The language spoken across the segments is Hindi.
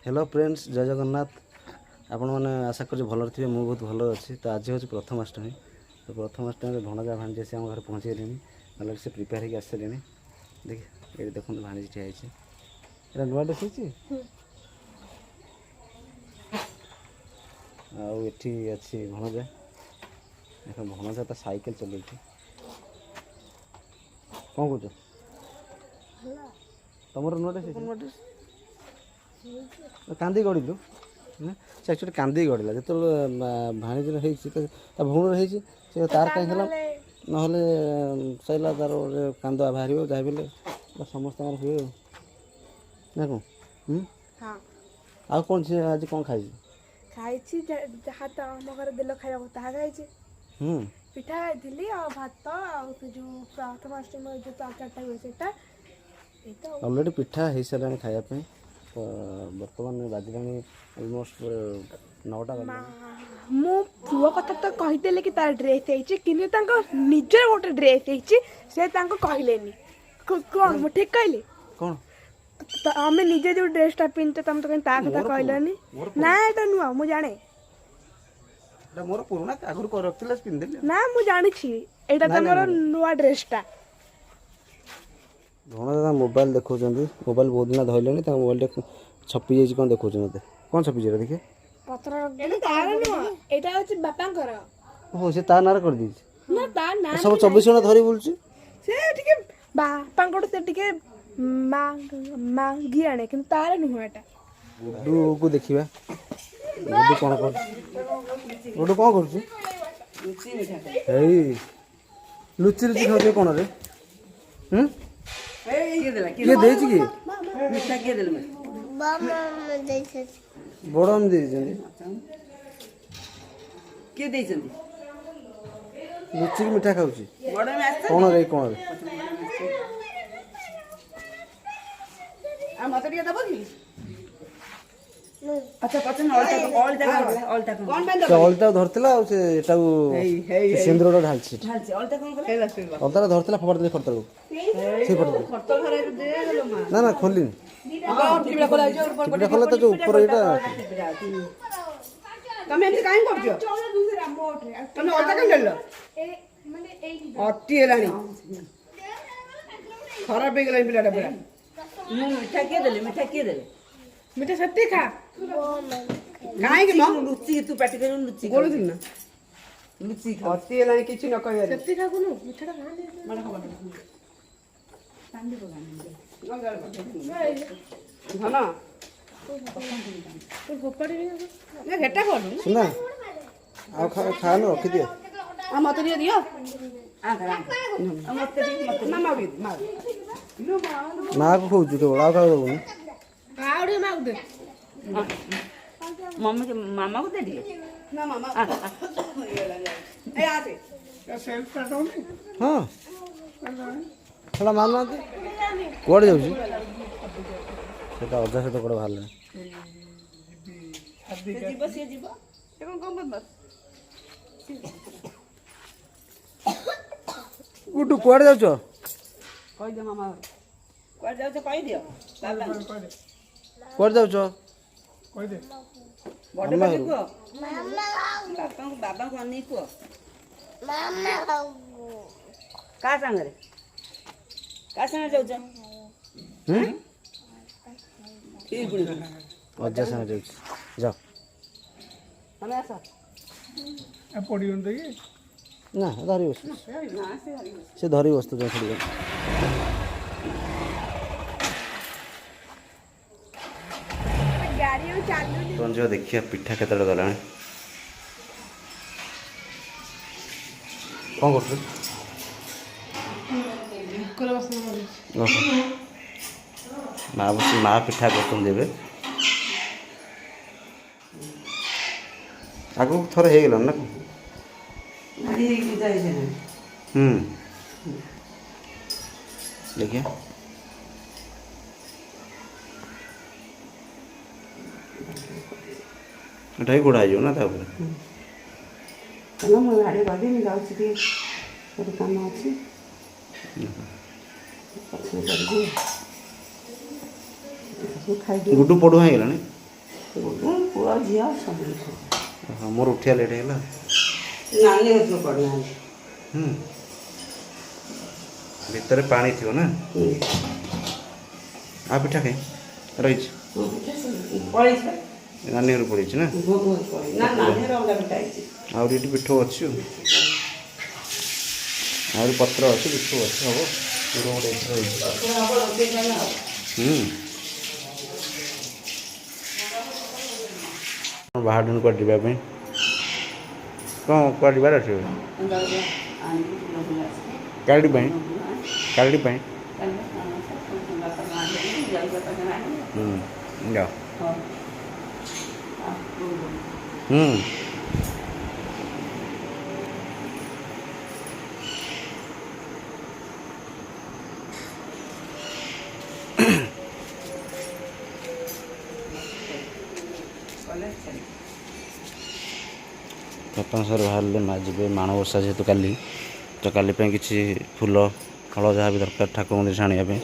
हेलो फ्रेंड्स जय जगन्नाथ आपण मैंने आशा कर भल थे मुझे बहुत भल अच्छी तो आज हूँ प्रथमाष्टमी तो प्रथमाष्टमी भणजा भाणी से आम घर पहुँचे अलग से प्रिपेयर होकर आसले देख ये देखो भाणी ठिया है नुआ ड्रेस आठी अच्छी भणजा देख भणजा तो साइकेल चल कौन कौच तुम नुआ ड्रेस कांदी गड़िलु से एक्चुअली कांदी गड़िला जो भाणीज भौण से तार कहीं ना सैला तार कांद बाहर जहाँ भी समस्त हुए ना कौन आ कौन से आज कौन खाई खाई जहाँ तो आम घर दिल खाया खाई पिठा खाई भात जो प्रथमाष्टमी जो तरकारीटा हुए से ऑलरेडी पिठा हो सारे खायापी बर्तमान बाजिला अलमोस्ट 9टा मो पुओ कथा तो कहीदेले कि तार ड्रेस है कि निजर गोटे ड्रेस है कहलेनी कौन मो ठीक कहली कौन तो आम निजे जो ड्रेसटा पिंधते तुम तो कहीं कथा कहलनी ना एटा नुआ मु जाने मोर पुराना आगुर कर रखथिला पिंधले ना मु जानि छी एटा तमरो नुआ ड्रेसटा भण दादा मोबाइल देखो मोबाइल बहुत दिन धरले मोबाइल छपी जाइए कौन देखो मत कौन छपी जाए देखिए हो से तार नार कर दी सब 24 घंटा धरी बोल बापा से मांगी आने कि तार नुह एटा गुड्डू को देखिबा गुड्डू कौन कर गुड्डू कौन कर लुचि लुचि खाऊ कौन रे किए देछि कि मिठा किए देले मामा देछि बड़ हम देछि किए देछंदी लुचि मिठा खाउछि बड़ में आछ कौन रे आ मत दिया दबो कि अच्छा पछन ऑलटा कौन बंद से ऑलटा धरतला और से एटा सिंदूर ढालछि ऑलटा कौन करे ऑलटा धरतला फड़ दे फड़तल से फटो घरे दे देलो मा ना ना खोलिन टिपड़ा खोला जो टिपड़ा खोला तो जो ऊपर एटा तमे एंती काहे करजो दूसरा मोट रे तमे ऑलटा कौन लेलो माने एई अट्टी हेलानी खराब हो गेला पिलाटा पूरा मिठा किए देले मिठा सत्ती खा काहे कि म लुच्ची तू पाटी कर लुच्ची बोलु दिन ना लुच्ची खा अट्टी हेलानी किछि न कहय रे सत्ती खा कोनु मिठाटा खा दे माने खबर पांडी को गाने धना तो गोपाड़ी ना घेटा कर सुना आ खा न रखि दियो आ मत दियो आ खा आ मत दियो मामा भी मार ना को खोजु केवल आ खा दबो आउडी माग दे मम्मी के मामा को दे दिए ना मामा ए आते सेल्फ काटो हां थोड़ा मारना कोड जाउछि सेटा अजा से तो कोड बाहर ले जीव से जीव ए कौन बस गुड्डू कोड जाउछो कहि दे मामा कोड जाउ कहि दियो बाबा कोड जाउछो कहि दे बड़े बड़े को बाबा को अन्नी को मामा का संग रे का संग जाउछ ठीक बुनी अजा संग जाउछि जाओ हमें आसा आ पड़ी होंदे कि ना धरी बस ना से धरी वस्तु जा छड़ी गाड़ी चालू तो जो देखिए पिठा केतड़ गला कौन कर माँ पिठा कर देवे आगु थोड़ा हो गल ना देखिए एटा ही गोड़ा हो ना तापर मु गाड़ी गली में जाउछि कि काम अछि गुड्डू पढ़ुआ है ପୁଅ ଝିଅ ସବୁ ହଁ ମୋର ଉଠିବା ଲେଟ୍ ହେଇଗଲା। ନାନୀ ଘରକୁ ପଡ଼ିନାହାନ୍ତି। ଭିତରେ ପାଣି ଥିବ ନା। ଆଉ ପିଠା କାଇଁ ରହିଛି? ପଳେଇଛି ନାନୀ ଘରୁ ପଳେଇଛି ନା। ନା ନାନୀ ଘର ଅଲଗା ପିଠା ହେଇଛି। ଆହୁରି ଏଠି ପିଠଉ ଅଛି ଆଉ। ଆହୁରି ପତ୍ର ଅଛି ପିଠଉ ଅଛି ହବ। ଗୋଟେ ଏଠି ରହିଛି। ବାହାରିଲୁଣି କୁଆଡ଼େ ଯିବା ପାଇଁ? କ'ଣ କୁଆଡ଼େ ଯିବାର ଅଛି? କାଲି ପାଇଁ କାଲି ପାଇଁ ଯାଅ। ପ୍ରଥମ ସାର୍ ବାହାରିଲେ ଯିବେ ମାଣବସା ଯେହେତୁ କାଲି, ତ କାଲି ପାଇଁ କିଛି ଫୁଲ ଫଳ ଯାହା ବି ଦରକାର ଠାକୁର ମନ୍ଦିର ଆଣିବା ପାଇଁ।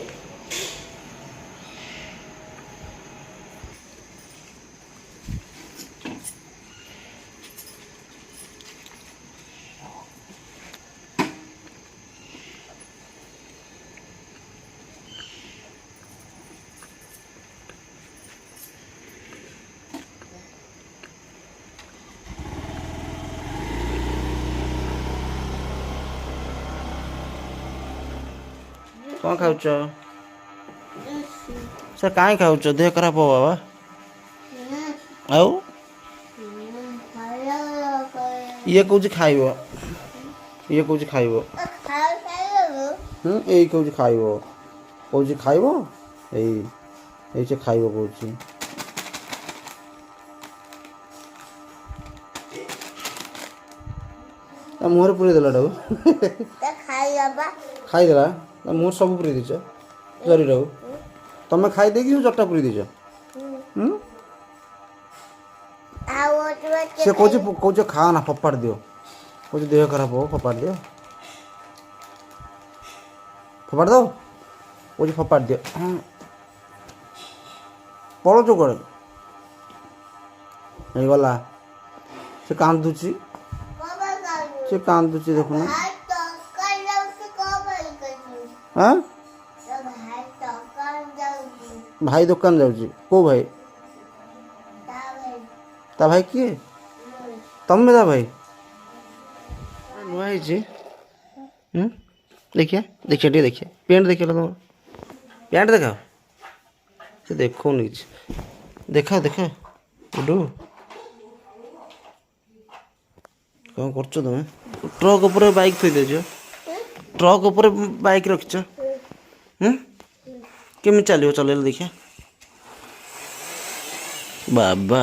କ'ଣ ଖାଉଛ? ସାର୍ କାହିଁ ଖାଉଛ? ଦେହ ଖରାପ ହବ ବାବା। ଆଉ ଇଏ କହୁଛି ଖାଇବ, ଇଏ କହୁଛି ଖାଇବ, ଏଇ କହୁଛି ଖାଇବ, କହୁଛି ଖାଇବ, ଏଇ ସେ ଖାଇବ କହୁଛି। ତା ମୁହଁରେ ପୁରେଇ ଦେଲାଟାକୁ ଖାଇଦେଲା। ତା ମୁହଁରେ ସବୁ ପୁରେଇ ଦେଇଛ ଜରିଟାକୁ। ତମେ ଖାଇ ଦେଇକି ଜରିଟା ପୁରେଇ ଦେଇଛ। ସେ କହୁଛି ଖାଅ ନା, ଫୋପାଡ଼ି ଦିଅ। କହୁଛି ଦେହ ଖରାପ ହବ, ଫୋପାଡ଼ି ଦିଅ। ଫୋପାଡ଼ି ଦବ, କହୁଛି ଫୋପାଡ଼ି ଦିଅ। ପଳଉଛୁ କୁଆଡ଼େ? ହେଇଗଲା। ସେ କାନ୍ଦୁଛି, ସେ କାନ୍ଦୁଛି ଦେଖୁନ। ଭାଇ ଦୋକାନ ଯାଉଛି। କୋଉ ଭାଇ? ତା ଭାଇ କିଏ? ତମେ ତା ଭାଇ? ନୂଆ ହେଇଛି। ଦେଖିଆ ଦେଖିଆ ଟିକେ ଦେଖିଆ ପ୍ୟାଣ୍ଟ ଦେଖିଲ ତମର। ପ୍ୟାଣ୍ଟ ଦେଖାଅ। ସେ ଦେଖଉନି କିଛି। ଦେଖାଅ ଦେଖାଅ। ଉଠୁ। କ'ଣ କରୁଛ ତମେ? ଟ୍ରକ୍ ଉପରେ ବାଇକ୍ ଥୋଇ ଦେଇଛ। ଟ୍ରକ୍ ଉପରେ ବାଇକ୍ ରଖିଛ। କେମିତି ଚାଲିବ? ଚଲେଇଲେ ଦେଖିଆ। ବାବା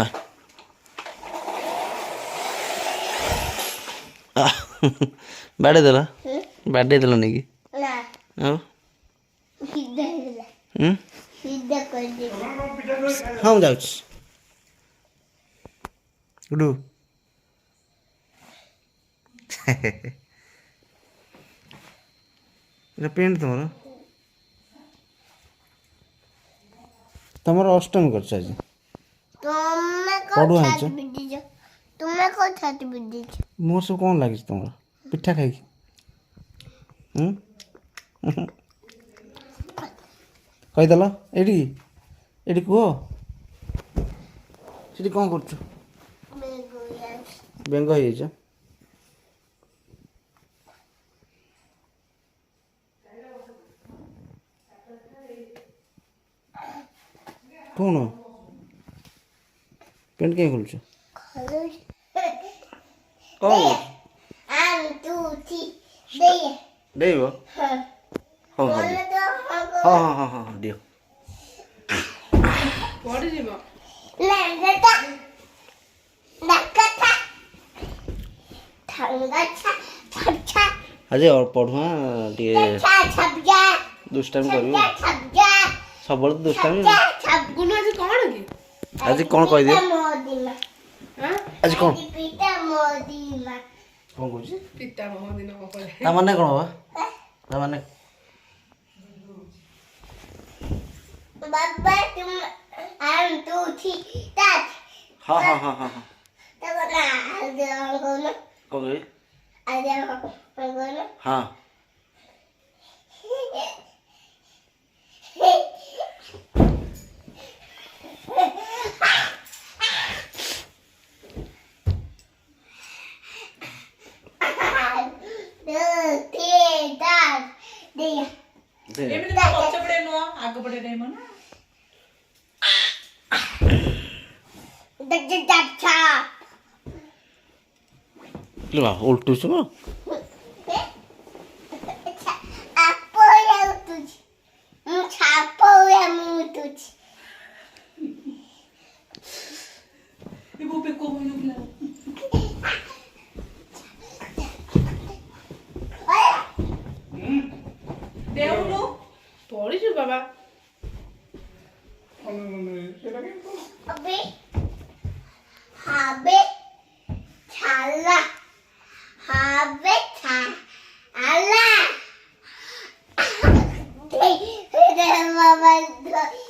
ବାଡ଼େଇ ଦେଲ? ବାଡ଼େଇ ଦେଲ ନେଇକି? ଆଉ ହଁ ମୁଁ ଯାଉଛି। ଗୁଡ଼ୁ ଏଇଟା ପ୍ୟାଣ୍ଟ ତମର? ତମର ଅଷ୍ଟମୀ କରୁଛ ଆଜି? ପଢ଼ୁଆ ହେଇଛ? ମୋର ସବୁ କ'ଣ ଲାଗିଛି ତମର? ପିଠା ଖାଇକି? କହିଦେଲ ଏଇଠି ଏଇଠି କୁହ। ସେଠି କ'ଣ କରୁଛୁ? ବେଙ୍ଗ ହେଇଯାଇଛ? କ'ଣ ପ୍ୟାଣ୍ଟ କାହିଁ ଖୋଲୁଛ? କ'ଣ ଡେଇବ? ହଉ ହଉ ହଁ ହଁ ହଁ ହଁ ଦିଅ। ଆଜି ପଢ଼ୁଆ ଟିକେ ଦୁଷ୍ଟାମି କରିବ। ସବୁବେଳେ ତ ଦୁଷ୍ଟାମି। ଆଜି କ'ଣ କହିଦିଅ? ଆଜି କ'ଣ କହୁଛି? ତା ମାନେ କ'ଣ ବା? ତା ମାନେ Baba, 1, 2, 3, start. हाँ हाँ हाँ हाँ हाँ ओके हाँ उल्टू छु ପଢିଛୁ ବାବା ସେଟା କେମିତି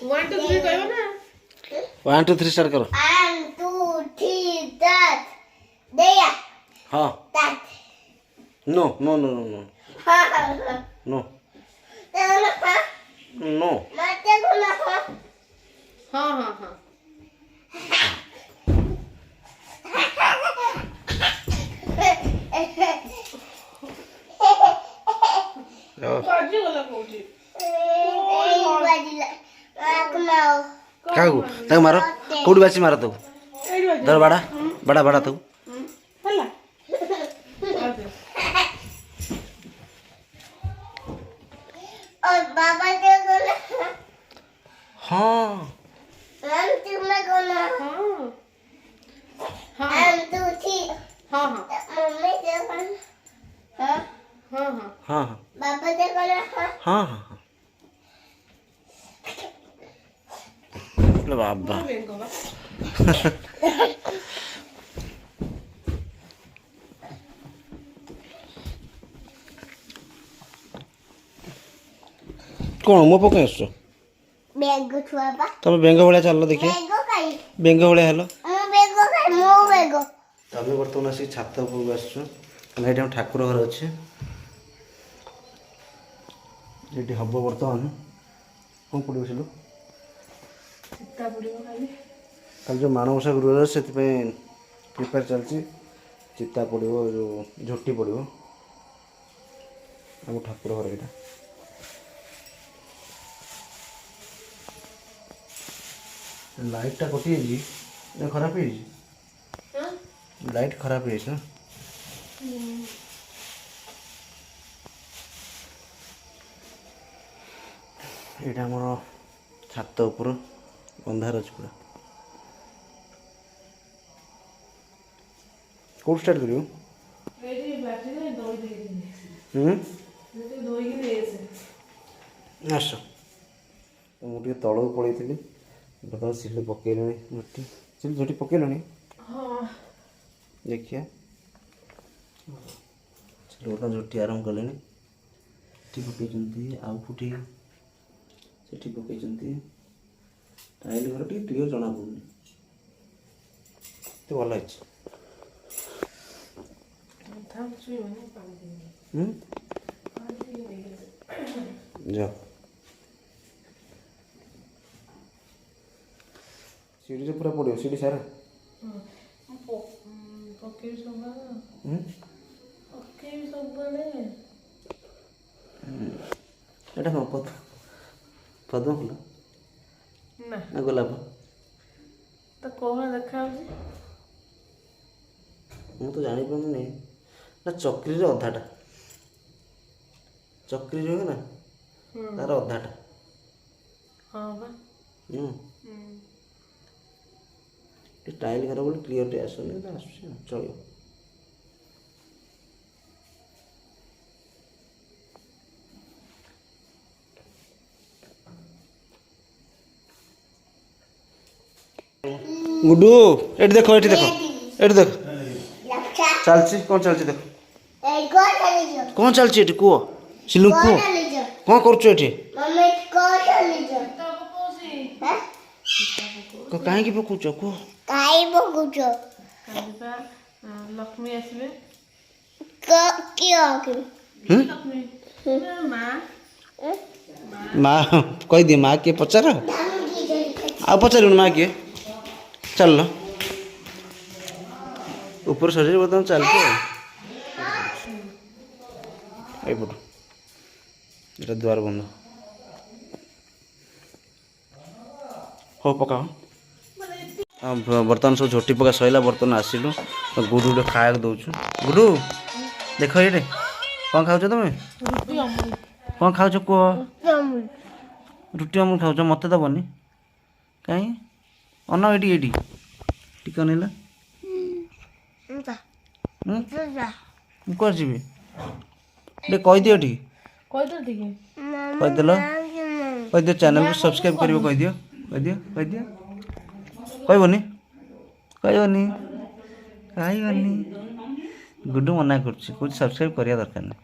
वन टू थ्री କହିବ ନା 1 2 3 स्टार्ट करो हाँ no no no no no no no हाँ हाँ हाँ ବାଜି ଗଲା କୋଉଠି କାହାକୁ ତାକୁ ମାର କୋଉଠି ବାଛି ମାର ତାକୁ ଏଇଠି ବାଜି ଧର ବାଡ଼ା ବାଡ଼ା ବାଡ଼ା ତାକୁ ହେଲା हाँ हाँ हाँ हाँ हाँ लो बाबा कौन मो पकाई आस तुम बेंग भाया चल देखिए बेंग भाया हेलो तमें बर्तमान आसिक छात उपरକୁ आसछु କାରଣ ଏଇଠି ଆମ ଠାକୁର ଘର ଅଛି ଏଇଠି ହବ ବର୍ତ୍ତମାନ କ'ଣ ପଡ଼ିବ ସିଲୁ କାଲି ଯେଉଁ ମାଣବସା ଗୁରୁବାର ସେଥିପାଇଁ ପ୍ରିପେୟାର ଚାଲିଛି ଚିତା ପଡ଼ିବ ଯେଉଁ ଝୋଟି ପଡ଼ିବ ଆମ ଠାକୁର ଘର ଏଇଟା ଲାଇଟ୍ଟା କଟିଯାଇଛି ନା ଖରାପ ହେଇଯାଇଛି ଲାଇଟ୍ ଖରାପ ହେଇଯାଇଛି ନା ଏଇଟା ଆମର ଛାତ ଉପର ଅନ୍ଧାର ଅଛି ପୁରା କେଉଁଠୁ ଷ୍ଟାର୍ଟ କରିବୁ ଆସ ମୁଁ ଟିକେ ତଳକୁ ପଳେଇଥିଲି ବର୍ତ୍ତମାନ ସିଲି ପକେଇଲାଣି ଝୋଟି ସିଲି ଝୋଟି ପକେଇଲାଣି ଦେଖିଆ ସିଲି ବର୍ତ୍ତମାନ ଝୋଟି ଆରମ୍ଭ କଲେଣି ଏଠି ପକେଇଛନ୍ତି ଆଉ କୋଉଠି ସେଠି ପକେଇଛନ୍ତି ଟାଇଲ୍ ଘର ଟିକେ କ୍ଲିୟର ଜଣାପଡ଼ୁନି ଏତେ ଭଲ ହେଇଛି ଯାଅ ସିଡ଼ିରେ ପୁରା ପଡ଼ିବ ସିଡ଼ି ସାରା ଏଇଟା କ'ଣ ପଦ୍ମ ଫୁଲ ନା ନା ଗୋଲାପ ତ କଣ ଦେଖାଯାଉଛି ମୁଁ ତ ଜାଣିପାରୁନି ନା ଚକ୍ରୀର ଅଧାଟା ଚକ୍ରୀ ରହିବ ନା ତାର ଅଧାଟା ହଁ ବା ଟାଇଲ୍ ଘର ବୋଲି କ୍ଲିୟର ଟିକେ ଆସୁନି ତ ଆସୁଛି ଚଳିବ गुड्डू एट देखो एट देखो चलची कौन चलची देखो कौन चलची एट कुओ सिलु कुओ कौन करछु एठी काहे की पकुछ को କାନ୍ଦିବା ଲକ୍ଷ୍ମୀ ଆସିବେ ଲକ୍ଷ୍ମୀ ମା माँ कहीदिए माँ किए पचार आ पचार माँ किए चल ऊपर सर बर्तमान चलते एपट ये द्वार बंद हो पका बर्तमान सब झोटी पका सैला बर्तमान आसिलु गुडू गुटे खाया दौचु गुडू देख ये कौन खाऊ तुम कौन खाऊ कह रुटी अमूल खाऊ मत दबनी कहीं अन ये टिक अनैला मुझे जी कहीदियो टी कहीदेल कहीदियो चैनल को सब्सक्राइब कर कहीदियो कहीदियो कहीदियो कहबनी कहबनी कहबनी गुड्डू मना कर सब्सक्राइब करिया दरकार नहीं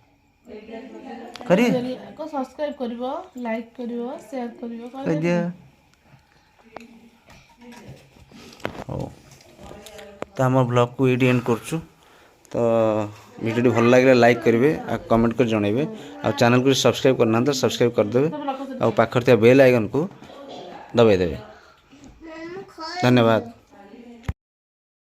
करिए को सब्सक्राइब करिवो लाइक करिवो शेयर करिवो कह दिया हो तो आम ब्लॉग को ये एंड करछु तो वीडियो भल लगे लाइक करेंगे आ कमेंट कर जनइबे आ चैनल को सब्सक्राइब करना तो सब्सक्राइब करदे आ पाखर बेल आइकन को दबाई देवे धन्यवाद।